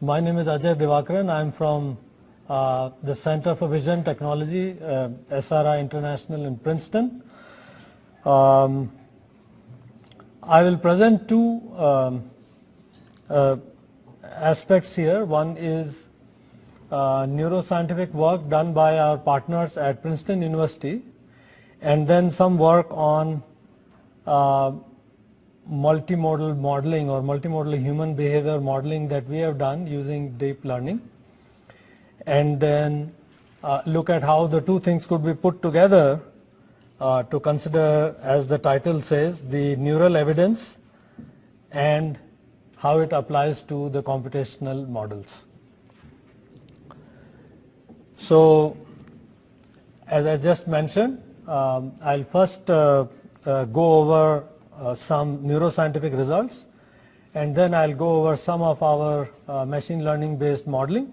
My name is Ajay Divakaran. I'm from the Center for Vision Technology, SRI International in Princeton. I will present two aspects here. One is neuroscientific work done by our partners at Princeton University, and then some work on multimodal modeling or multimodal human behavior modeling that we have done using deep learning, and then look at how the two things could be put together to consider, as the title says, the neural evidence and how it applies to the computational models. So, as I just mentioned, I'll first go over some neuroscientific results, and then I'll go over some of our machine learning based modeling,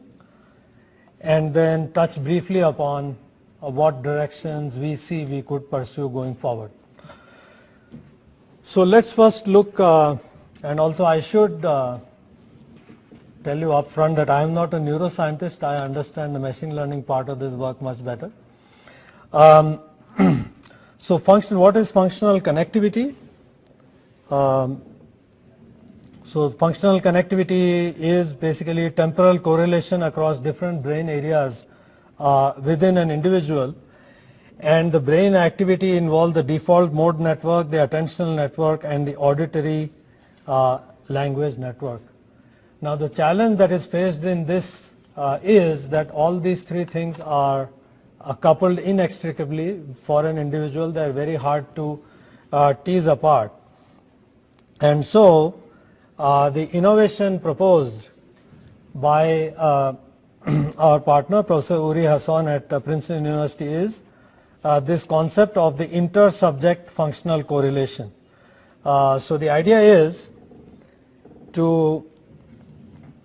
and then touch briefly upon what directions we see we could pursue going forward. So let's first look, and also I should tell you up front that I am not a neuroscientist. I understand the machine learning part of this work much better. So what is functional connectivity? So functional connectivity is basically temporal correlation across different brain areas within an individual, and the brain activity involves the default mode network, the attentional network, and the auditory language network. Now the challenge that is faced in this is that all these three things are coupled inextricably for an individual. They are very hard to tease apart. And so the innovation proposed by our partner, Professor Uri Hasson at Princeton University, is this concept of the inter-subject functional correlation. So the idea is to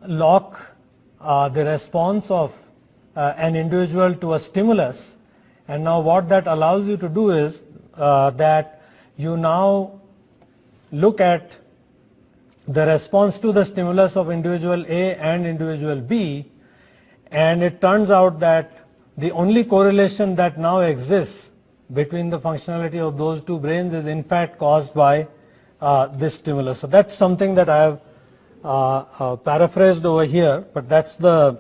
lock the response of an individual to a stimulus, and now what that allows you to do is that you now look at the response to the stimulus of individual A and individual B, and it turns out that the only correlation that now exists between the functionality of those two brains is in fact caused by this stimulus. So that's something that I have paraphrased over here, but that's that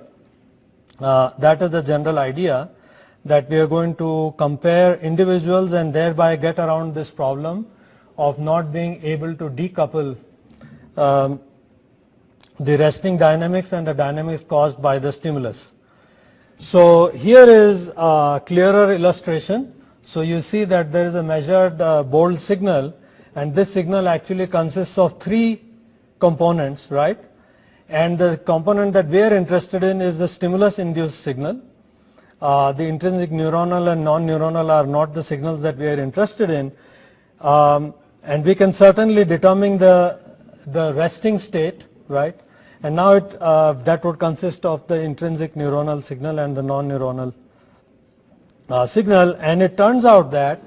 is the general idea, that we are going to compare individuals and thereby get around this problem of not being able to decouple the resting dynamics and the dynamics caused by the stimulus. So here is a clearer illustration. So you see that there is a measured bold signal, and this signal actually consists of three components, right? And the component that we are interested in is the stimulus induced signal. The intrinsic neuronal and non-neuronal are not the signals that we are interested in. And we can certainly determine the resting state, right? And now that would consist of the intrinsic neuronal signal and the non-neuronal signal. And it turns out that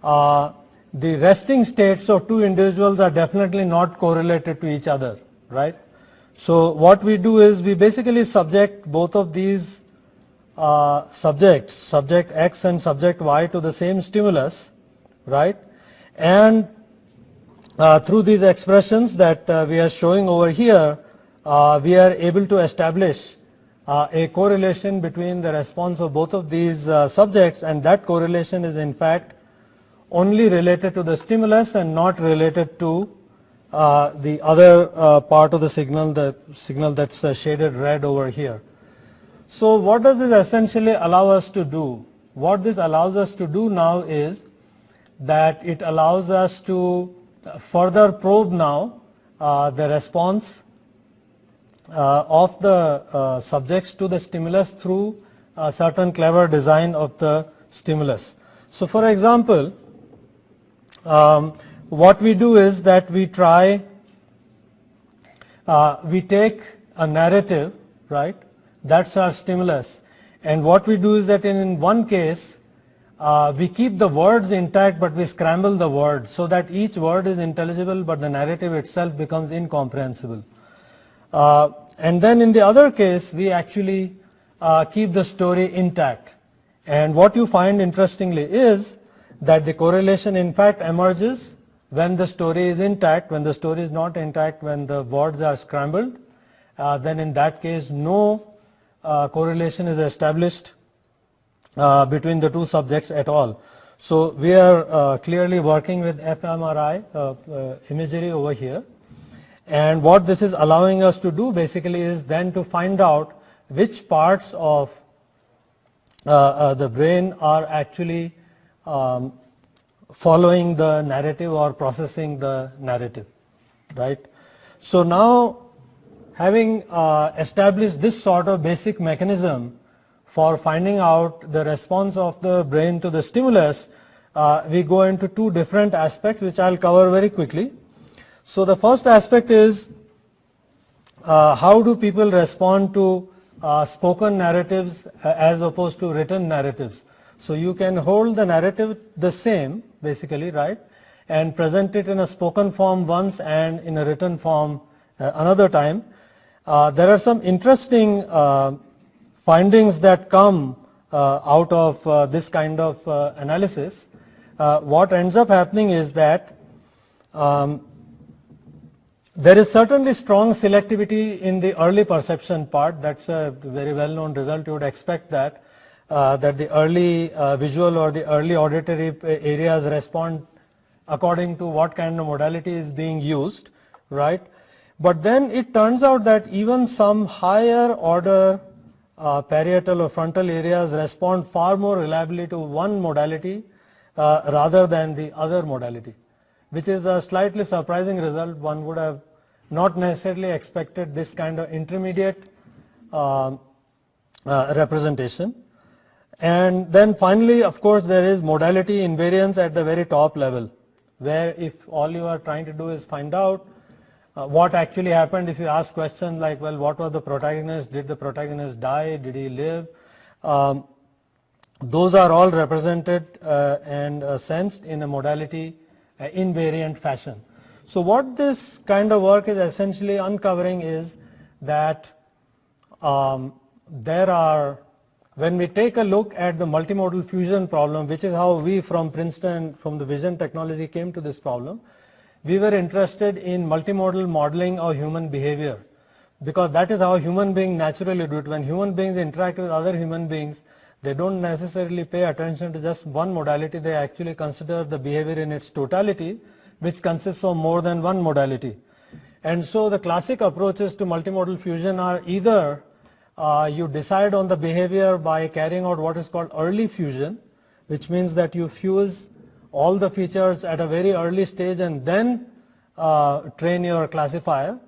the resting states of two individuals are definitely not correlated to each other, right? So what we do is we basically subject both of these subjects, subject X and subject Y, to the same stimulus, right? And through these expressions that we are showing over here, we are able to establish a correlation between the response of both of these subjects, and that correlation is in fact only related to the stimulus and not related to the other part of the signal that's shaded red over here. So what does this essentially allow us to do? What this allows us to do now is that it allows us to further probe now the response of the subjects to the stimulus through a certain clever design of the stimulus. So for example, what we do is that we take a narrative, right? That's our stimulus. And what we do is that in one case, we keep the words intact, but we scramble the words so that each word is intelligible, but the narrative itself becomes incomprehensible. And then in the other case, we actually keep the story intact. And what you find interestingly is that the correlation in fact emerges when the story is intact. When the story is not intact, when the words are scrambled, then in that case no correlation is established between the two subjects at all. So we are clearly working with fMRI imagery over here, and what this is allowing us to do basically is then to find out which parts of the brain are actually following the narrative or processing the narrative, right? So now, having established this sort of basic mechanism for finding out the response of the brain to the stimulus, we go into two different aspects which I'll cover very quickly. So the first aspect is how do people respond to spoken narratives as opposed to written narratives. So you can hold the narrative the same basically, right, and present it in a spoken form once and in a written form another time. There are some interesting findings that come out of this kind of analysis. What ends up happening is that there is certainly strong selectivity in the early perception part. That's a very well-known result. You would expect that the early visual or the early auditory areas respond according to what kind of modality is being used, right? But then it turns out that even some higher order parietal or frontal areas respond far more reliably to one modality rather than the other modality, which is a slightly surprising result. One would have not necessarily expected this kind of intermediate representation. And then finally, of course, there is modality invariance at the very top level, where if all you are trying to do is find out what actually happened. If you ask questions like, well, what was the protagonist? Did the protagonist die? Did he live? Those are all represented and sensed in a modality invariant fashion. So what this kind of work is essentially uncovering is that there are, when we take a look at the multimodal fusion problem, which is how we from Princeton, from the vision technology came to this problem, we were interested in multimodal modeling of human behavior, because that is how human beings naturally do it. When human beings interact with other human beings, they don't necessarily pay attention to just one modality. They actually consider the behavior in its totality, which consists of more than one modality. And so the classic approaches to multimodal fusion are either you decide on the behavior by carrying out what is called early fusion, which means that you fuse all the features at a very early stage and then train your classifier,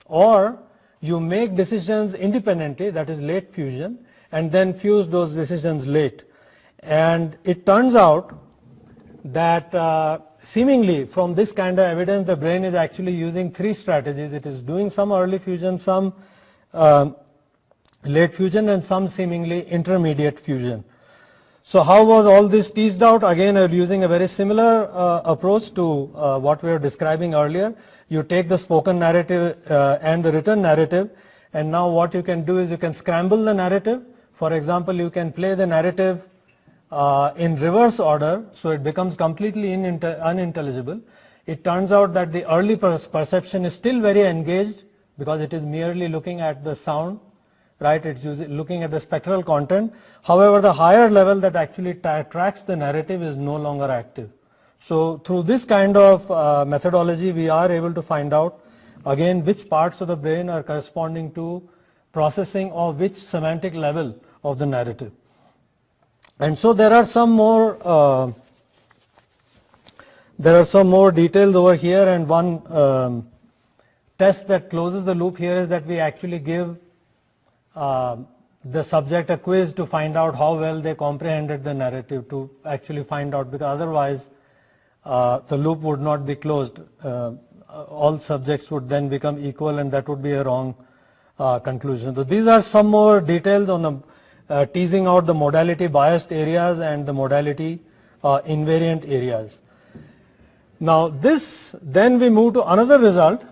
or you make decisions independently, that is late fusion, and then fuse those decisions late. And it turns out that seemingly from this kind of evidence, the brain is actually using three strategies. It is doing some early fusion, some late fusion, and some seemingly intermediate fusion. So how was all this teased out? Again, using a very similar approach to what we were describing earlier. You take the spoken narrative and the written narrative, and now what you can do is you can scramble the narrative. For example, you can play the narrative in reverse order, so it becomes completely unintelligible. It turns out that the early perception is still very engaged because it is merely looking at the sound, right? It's looking at the spectral content. However, the higher level that actually tracks the narrative is no longer active. So through this kind of methodology, we are able to find out again which parts of the brain are corresponding to processing of which semantic level of the narrative. And so there are some more details over here, and one test that closes the loop here is that we actually give the subject a quiz to find out how well they comprehended the narrative, to actually find out, because otherwise the loop would not be closed. All subjects would then become equal, and that would be a wrong conclusion. So these are some more details on the teasing out the modality biased areas and the modality invariant areas. Now this, then we move to another result,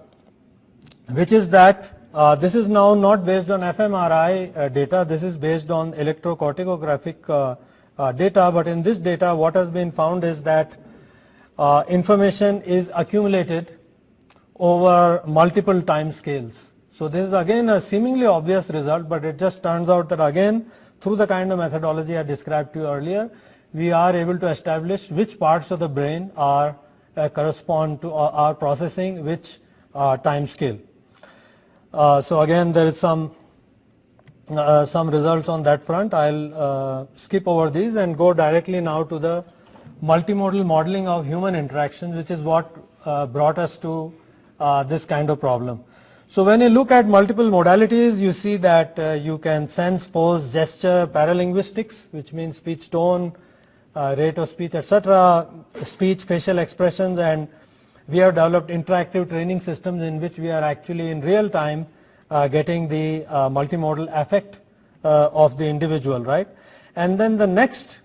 which is that this is now not based on fMRI data, this is based on electrocorticographic data, but in this data what has been found is that information is accumulated over multiple time scales. So this is again a seemingly obvious result, but it just turns out that again through the kind of methodology I described to you earlier, we are able to establish which parts of the brain are correspond to or are processing which time scale. So again there is some results on that front. I'll skip over these and go directly now to the multimodal modeling of human interactions, which is what brought us to this kind of problem. So when you look at multiple modalities, you see that you can sense, pose, gesture, paralinguistics, which means speech tone, rate of speech, etc., speech, facial expressions, and we have developed interactive training systems in which we are actually in real time getting the multimodal affect of the individual, right? And then the next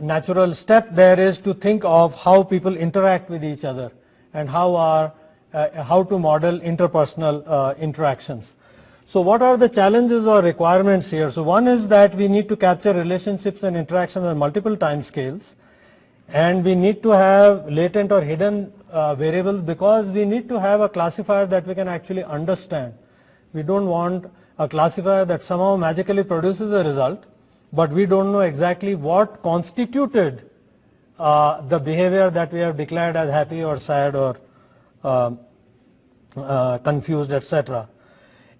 natural step there is to think of how people interact with each other and how to model interpersonal interactions. So what are the challenges or requirements here? So one is that we need to capture relationships and interactions on multiple time scales, and we need to have latent or hidden variables, because we need to have a classifier that we can actually understand. We don't want a classifier that somehow magically produces a result, but we don't know exactly what constituted the behavior that we have declared as happy or sad or confused, etc.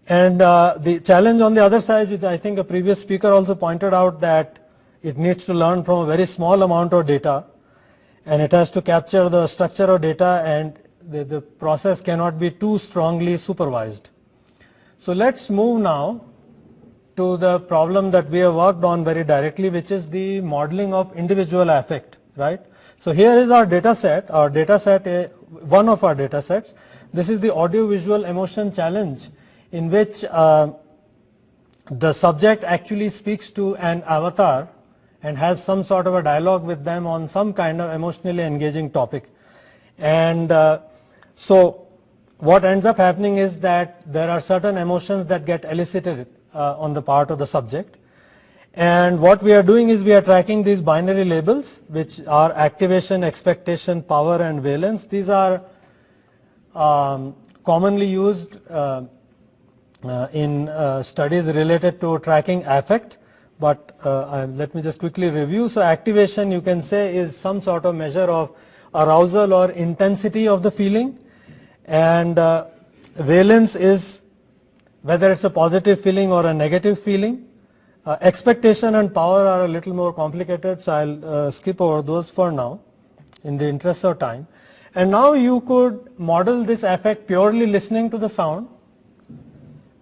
And the challenge on the other side, which I think a previous speaker also pointed out, that it needs to learn from a very small amount of data, and it has to capture the structure of data, and the process cannot be too strongly supervised. So let's move now to the problem that we have worked on very directly, which is the modeling of individual affect, right? So here is our data set, one of our data sets. This is the audio-visual emotion challenge, in which the subject actually speaks to an avatar and has some sort of a dialogue with them on some kind of emotionally engaging topic. And so what ends up happening is that there are certain emotions that get elicited on the part of the subject. And what we are doing is we are tracking these binary labels, which are activation, expectation, power, and valence. These are commonly used in studies related to tracking affect, but let me just quickly review. So activation, you can say, is some sort of measure of arousal or intensity of the feeling, and valence is whether it's a positive feeling or a negative feeling. Expectation and power are a little more complicated, so I'll skip over those for now in the interest of time. And now you could model this affect purely listening to the sound,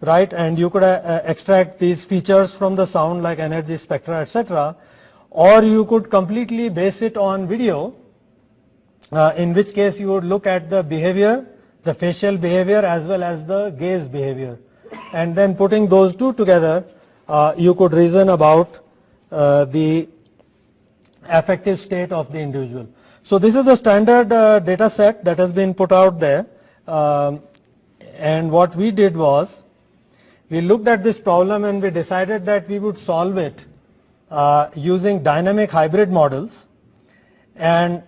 right? And you could extract these features from the sound like energy, spectra, etc. Or you could completely base it on video, in which case you would look at the behavior, the facial behavior as well as the gaze behavior. And then putting those two together, you could reason about the affective state of the individual. So this is the standard data set that has been put out there, and what we did was we looked at this problem and we decided that we would solve it using dynamic hybrid models, and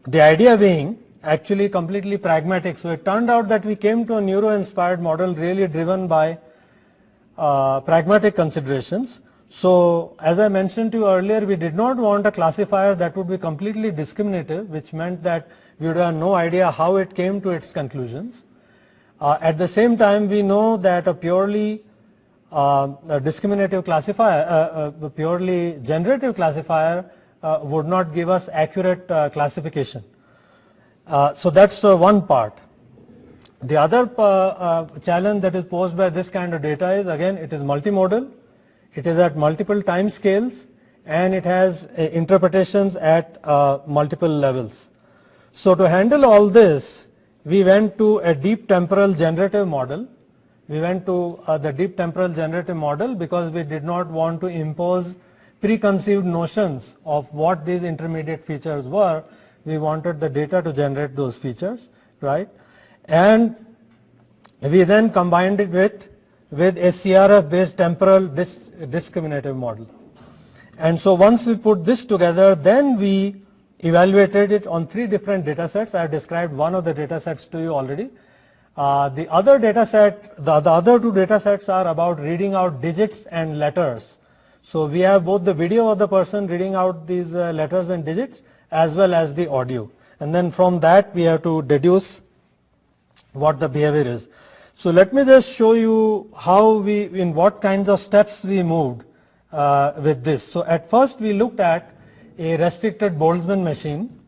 the idea being actually completely pragmatic. So it turned out that we came to a neuro-inspired model really driven by pragmatic considerations. So as I mentioned to you earlier, we did not want a classifier that would be completely discriminative, which meant that we would have no idea how it came to its conclusions. At the same time, we know that a purely discriminative classifier, a purely generative classifier would not give us accurate classification. So that's one part. The other challenge that is posed by this kind of data is, again, it is multimodal, it is at multiple time scales, and it has interpretations at multiple levels. So to handle all this, we went to a deep temporal generative model. We went to the deep temporal generative model because we did not want to impose preconceived notions of what these intermediate features were. We wanted the data to generate those features, right? and we then combined it with a CRF based temporal discriminative model. And so once we put this together, then we evaluated it on 3 different data sets. I have described one of the data sets to you already. The other data set, the other 2 data sets are about reading out digits and letters. So we have both the video of the person reading out these letters and digits as well as the audio. And then from that we have to deduce what the behavior is. So let me just show you how in what kinds of steps we moved with this. So at first we looked at a restricted Boltzmann machine,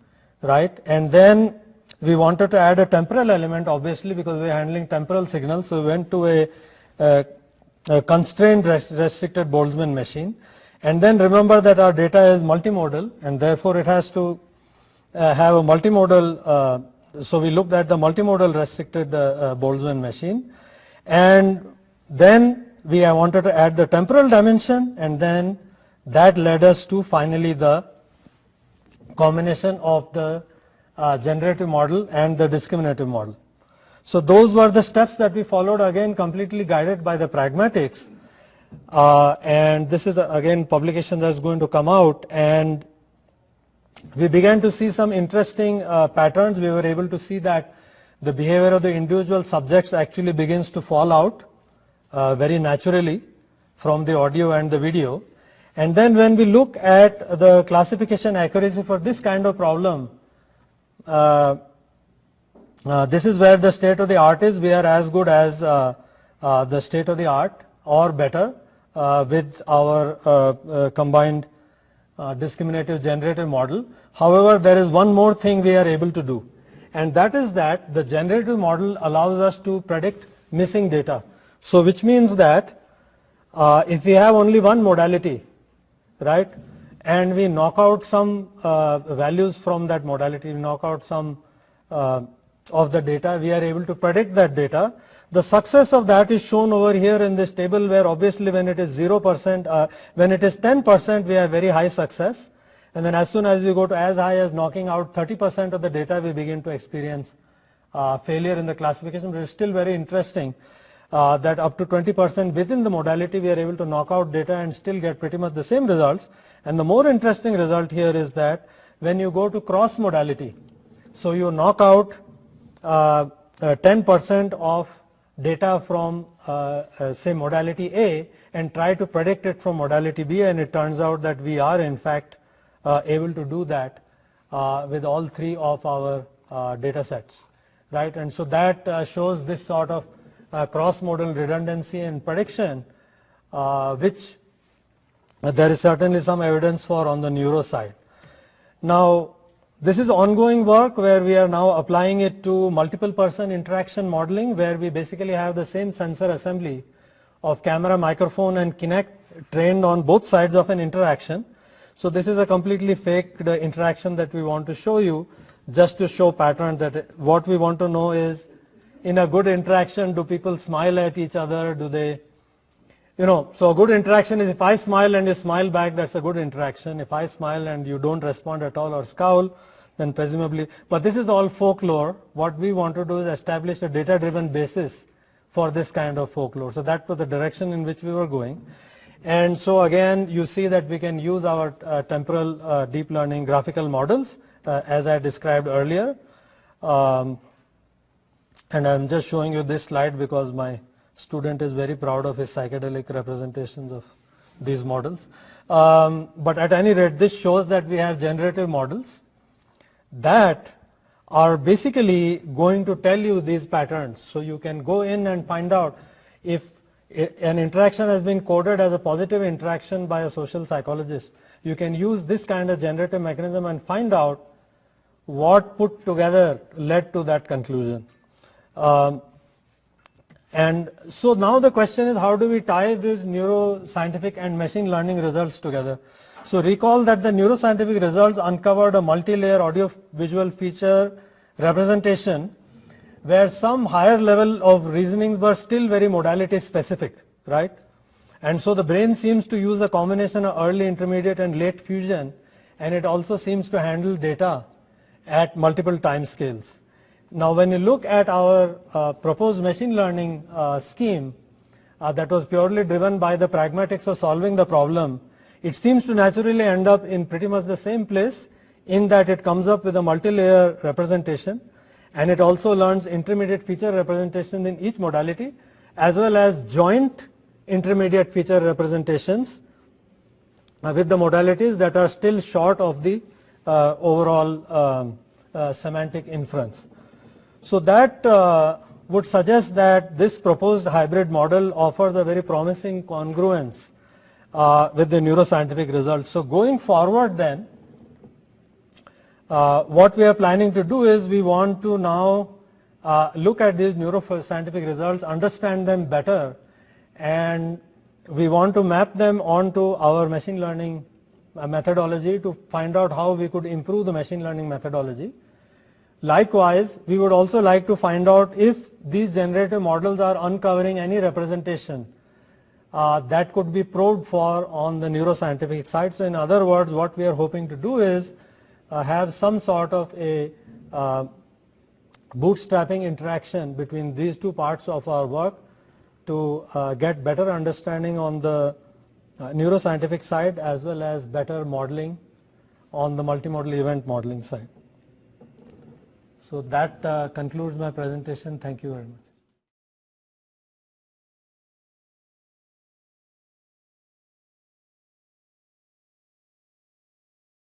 right? And then we wanted to add a temporal element, obviously, because we are handling temporal signals. So we went to a constrained restricted Boltzmann machine. And then remember that our data is multimodal, and therefore it has to have a multimodal, so we looked at the multimodal restricted Boltzmann machine. And then we wanted to add the temporal dimension, and then that led us to finally the combination of the generative model and the discriminative model. So those were the steps that we followed, again completely guided by the pragmatics, and this is again publication that's going to come out, and we began to see some interesting patterns. We were able to see that the behavior of the individual subjects actually begins to fall out very naturally from the audio and the video. And then when we look at the classification accuracy for this kind of problem, this is where the state of the art is. We are as good as the state of the art or better with our combined discriminative generative model. However, there is one more thing we are able to do, and that is that the generative model allows us to predict missing data. So which means that if we have only one modality, right, and we knock out some values from that modality, we knock out some of the data, we are able to predict that data. The success of that is shown over here in this table, where obviously when it is 0%, when it is 10%, we have very high success, and then as soon as we go to as high as knocking out 30% of the data, we begin to experience failure in the classification. But it is still very interesting that up to 20% within the modality we are able to knock out data and still get pretty much the same results. And the more interesting result here is that when you go to cross modality, so you knock out 10% of data from say modality A and try to predict it from modality B, and it turns out that we are in fact able to do that with all 3 of our data sets, right? And so that shows this sort of cross-modal redundancy and prediction, which there is certainly some evidence for on the neuro side. Now, this is ongoing work where we are now applying it to multiple person interaction modeling, where we basically have the same sensor assembly of camera, microphone and Kinect trained on both sides of an interaction. So this is a completely faked interaction that we want to show you, just to show pattern that what we want to know is, in a good interaction, do people smile at each other? Do they, so a good interaction is if I smile and you smile back, that's a good interaction. If I smile and you don't respond at all or scowl, then presumably, but this is all folklore. What we want to do is establish a data-driven basis for this kind of folklore. So that was the direction in which we were going. And so again, you see that we can use our temporal deep learning graphical models as I described earlier. And I'm just showing you this slide because my student is very proud of his psychedelic representations of these models. But at any rate, this shows that we have generative models that are basically going to tell you these patterns. So you can go in and find out if an interaction has been coded as a positive interaction by a social psychologist. You can use this kind of generative mechanism and find out what put together led to that conclusion. And so now the question is, how do we tie these neuroscientific and machine learning results together? So recall that the neuroscientific results uncovered a multi-layer audio-visual feature representation where some higher level of reasoning were still very modality specific, right? And so the brain seems to use a combination of early, intermediate and late fusion, and it also seems to handle data at multiple time scales. Now when you look at our proposed machine learning scheme that was purely driven by the pragmatics of solving the problem, it seems to naturally end up in pretty much the same place, in that it comes up with a multi-layer representation, and it also learns intermediate feature representation in each modality, as well as joint intermediate feature representations with the modalities that are still short of the overall semantic inference. So that would suggest that this proposed hybrid model offers a very promising congruence with the neuroscientific results. So going forward then, what we are planning to do is we want to now look at these neuroscientific results, understand them better, and we want to map them onto our machine learning methodology to find out how we could improve the machine learning methodology. Likewise, we would also like to find out if these generative models are uncovering any representation that could be probed for on the neuroscientific side. So in other words, what we are hoping to do is have some sort of a bootstrapping interaction between these two parts of our work to get better understanding on the neuroscientific side, as well as better modeling on the multimodal event modeling side. So that concludes my presentation. Thank you very much.